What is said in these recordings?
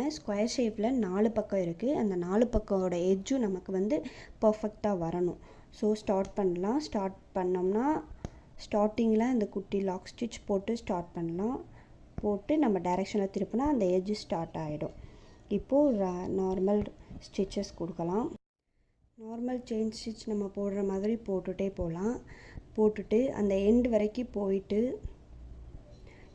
பாருங்கள், ஸ்கொயர் ஷேப்பில் 4 பக்கம் இருக்குது. அந்த 4 பக்கமோட எட்ஜும் நமக்கு வந்து பர்ஃபெக்டாக வரணும். ஸோ ஸ்டார்ட் பண்ணலாம். ஸ்டார்ட் பண்ணோம்னா ஸ்டார்டிங்கில் அந்த குட்டி லாக் ஸ்டிச் போட்டு ஸ்டார்ட் பண்ணலாம். போட்டு நம்ம டைரெக்ஷனில் திருப்பினா அந்த எட்ஜ் ஸ்டார்ட் ஆகிடும். இப்போது நார்மல் ஸ்டிச்சஸ் கொடுக்கலாம். நார்மல் செயின் ஸ்டிச் நம்ம போடுற மாதிரி போட்டுகிட்டே போகலாம். போட்டுட்டு அந்த எண்டு வரைக்கும் போயிட்டு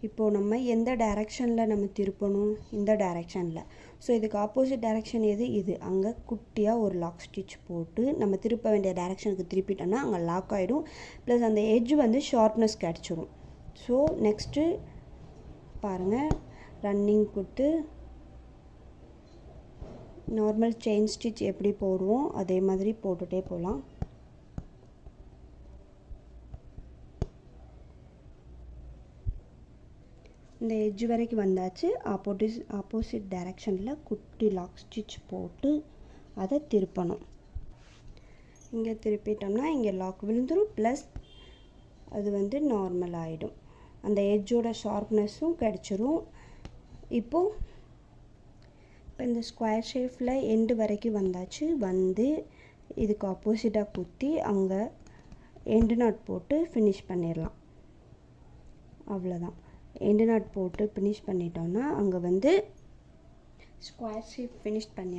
இப்போது நம்ம எந்த டைரெக்ஷனில் நம்ம திருப்பணும், இந்த டைரெக்ஷனில். ஸோ இதுக்கு ஆப்போசிட் டைரெக்ஷன் எது, இது. அங்கே குட்டியாக ஒரு லாக் ஸ்டிச் போட்டு நம்ம திருப்ப வேண்டிய டைரெக்ஷனுக்கு திருப்பிட்டோன்னா அங்கே லாக் ஆகிடும். ப்ளஸ் அந்த எட்ஜ் வந்து ஷார்ப்னஸ் கிடச்சிரும். ஸோ நெக்ஸ்ட்டு பாருங்கள், ரன்னிங் கொடுத்து நார்மல் செயின் ஸ்டிச் எப்படி போடுவோம் அதே மாதிரி போட்டுகிட்டே போகலாம். இந்த எட்ஜ் வரைக்கும் வந்தாச்சு. ஆப்போசிட் டைரெக்ஷனில் குட்டி லாக் ஸ்டிச் போட்டு அதை திருப்பணும். இங்கே திருப்பிட்டோம்னா இங்கே லாக் விழுந்துடும். ப்ளஸ் அது வந்து நார்மல் ஆகிடும். அந்த எட்ஜோட ஷார்ப்னஸும் கிடச்சிரும். இப்போது இந்த ஸ்கொயர் ஷேப்பில் எண்டு வரைக்கும் வந்தாச்சு. வந்து இதுக்கு ஆப்போசிட்டாக குத்தி அங்கே எண்டு நாட் போட்டு ஃபினிஷ் பண்ணிடலாம். அவ்வளோதான். எண்டு நாட் போட்டு ஃபினிஷ் பண்ணிட்டோம்னா அங்கே வந்து ஸ்கொயர் ஷேப் ஃபினிஷ் பண்ணியாச்சு.